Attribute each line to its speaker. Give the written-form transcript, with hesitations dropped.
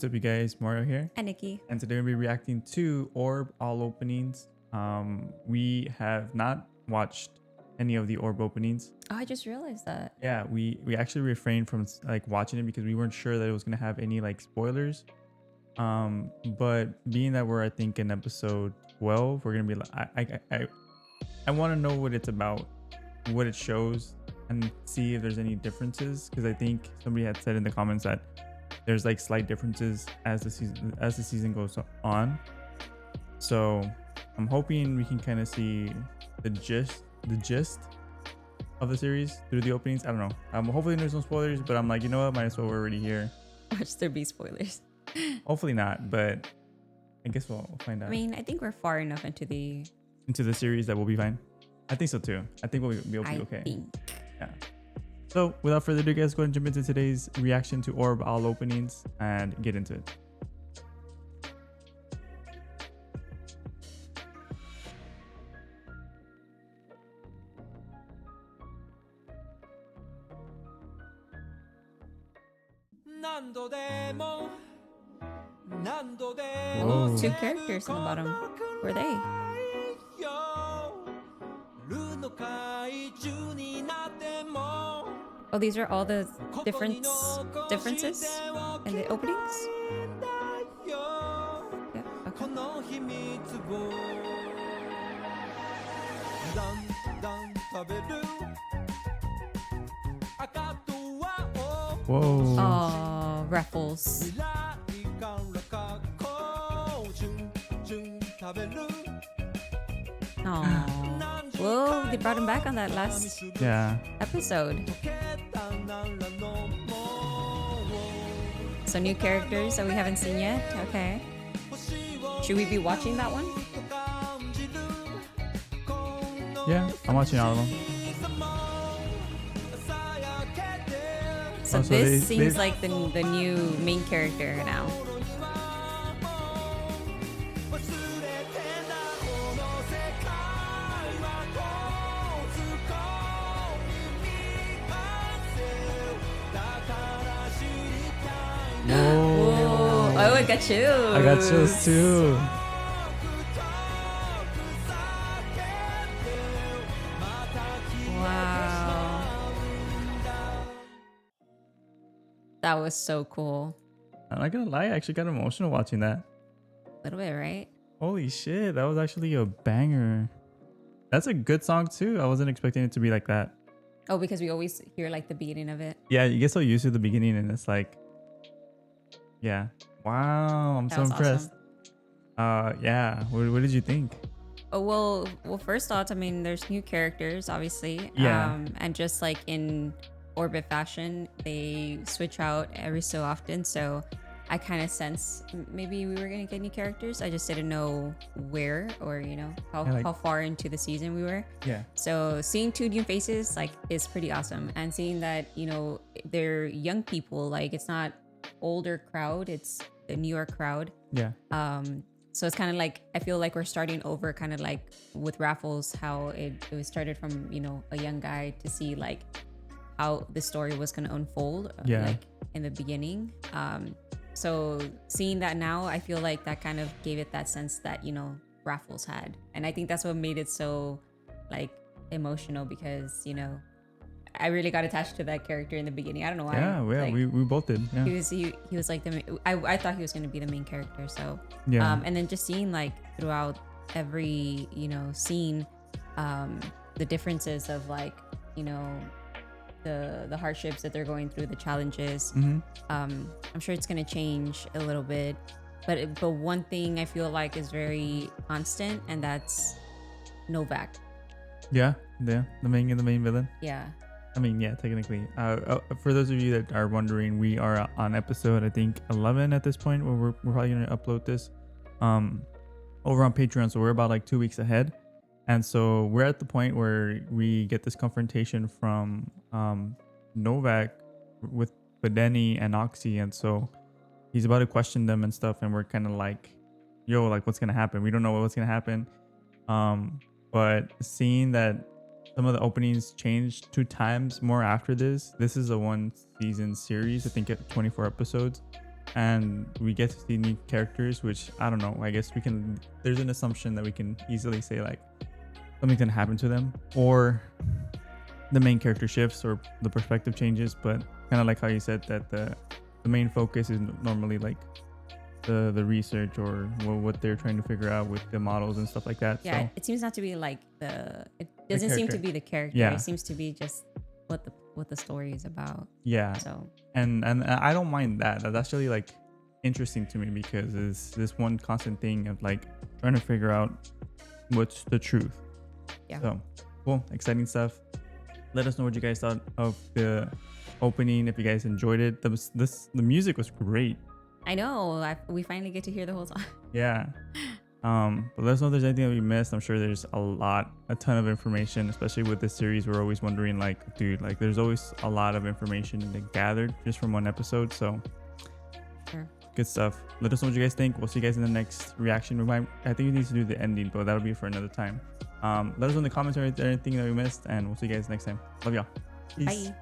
Speaker 1: What's up, you guys? Mario here,
Speaker 2: Hi, Nikki.
Speaker 1: and today we'll be reacting to Orb all openings. We have not watched any of the Orb openings.
Speaker 2: Oh, I just realized that.
Speaker 1: Yeah, we actually refrained from like watching it because we weren't sure that it was gonna have any like spoilers. But being that we're I think in episode 12, we're gonna be like I want to know what it's about, what it shows, and see if there's any differences. Because I think somebody had said in the comments that there's like slight differences as the season goes on. So I'm hoping we can kind of see the gist of the series through the openings. I don't know. Hopefully there's no spoilers, but I'm like, you know what? Might as well, we're already here.
Speaker 2: Watch there be spoilers.
Speaker 1: Hopefully not, but I guess we'll find out.
Speaker 2: I mean, I think we're far enough into the
Speaker 1: series that we'll be fine. I think so too. I think we'll be okay.
Speaker 2: Think.
Speaker 1: Yeah. So without further ado, guys, go ahead and jump into today's reaction to Orb all openings and get into it. Whoa.
Speaker 2: Two characters on the bottom. Who are they? Oh, these are all the differences in the openings? Yeah,
Speaker 1: Whoa.
Speaker 2: Oh, Raffles. Oh. Whoa, they brought him back on that last episode. So new characters that we haven't seen yet. Okay. Should we be watching that one?
Speaker 1: Yeah, I'm watching all of them.
Speaker 2: So this seems like the new main character now.
Speaker 1: Whoa.
Speaker 2: Oh, I got chills.
Speaker 1: I got chills too.
Speaker 2: Wow. That was so cool.
Speaker 1: I'm not gonna lie, I actually got emotional watching that.
Speaker 2: A little bit, right?
Speaker 1: Holy shit, that was actually a banger. That's a good song too. I wasn't expecting it to be like that.
Speaker 2: Oh, because we always hear like the beginning of it.
Speaker 1: Yeah, you get so used to the beginning and it's like, yeah. Wow, I'm so impressed. Awesome. Yeah. What did you think?
Speaker 2: Oh, well, first thoughts, I mean, there's new characters, obviously.
Speaker 1: Yeah.
Speaker 2: And just like in Orbit fashion, they switch out every so often. So I kind of sense maybe we were going to get new characters. I just didn't know where or, you know, how far into the season we were.
Speaker 1: Yeah.
Speaker 2: So seeing two new faces, like, is pretty awesome. And seeing that, you know, they're young people, like, it's not older crowd, it's the newer crowd.
Speaker 1: Yeah.
Speaker 2: So it's kind of like, I feel like we're starting over, kind of like with Raffles, how it was started from, you know, a young guy to see like how the story was going to unfold, like in the beginning. So seeing that now, I feel like that kind of gave it that sense that, you know, Raffles had. And I think that's what made it so like emotional, because, you know, I really got attached to that character in the beginning. I don't know why.
Speaker 1: Yeah,
Speaker 2: like,
Speaker 1: we both did. Yeah.
Speaker 2: He was like I thought he was going to be the main character. So
Speaker 1: yeah.
Speaker 2: And then just seeing like throughout every, you know, scene, the differences of like, you know, the hardships that they're going through, the challenges. I'm sure it's going to change a little bit, but one thing I feel like is very constant, and that's Novak.
Speaker 1: Yeah, the main villain.
Speaker 2: Yeah.
Speaker 1: I mean, yeah, technically. For those of you that are wondering, we are on episode, I think, 11 at this point, where we're probably going to upload this over on Patreon. So we're about like 2 weeks ahead. And so we're at the point where we get this confrontation from Novak with Bedeni and Oxy. And so he's about to question them and stuff. And we're kind of like, yo, like, what's going to happen? We don't know what's going to happen. But seeing that some of the openings changed 2 times more after this. This is a 1 season series. I think at 24 episodes. and we get to see new characters, which I don't know. I guess there's an assumption that we can easily say like something's gonna happen to them, or the main character shifts, or the perspective changes. But kind of like how you said that the main focus is normally like the research or what they're trying to figure out with the models and stuff like that.
Speaker 2: Yeah,
Speaker 1: so
Speaker 2: it seems not to be like it doesn't seem to be the character.
Speaker 1: Yeah.
Speaker 2: It seems to be just what the story is about.
Speaker 1: Yeah.
Speaker 2: So
Speaker 1: and I don't mind that. That's actually like interesting to me, because it's this one constant thing of like trying to figure out what's the truth.
Speaker 2: Yeah.
Speaker 1: So cool, exciting stuff. Let us know what you guys thought of the opening. If you guys enjoyed it, the music was great.
Speaker 2: I know. We finally get to hear the whole song.
Speaker 1: Yeah. But let us know if there's anything that we missed. I'm sure there's a ton of information, especially with this series. We're always wondering, like, dude, like there's always a lot of information gathered just from one episode. So
Speaker 2: Sure.
Speaker 1: Good stuff. Let us know what you guys think. We'll see you guys in the next reaction. I think we need to do the ending, but that'll be for another time. Let us know in the comments or anything that we missed, and we'll see you guys next time. Love y'all. Peace.
Speaker 2: Bye.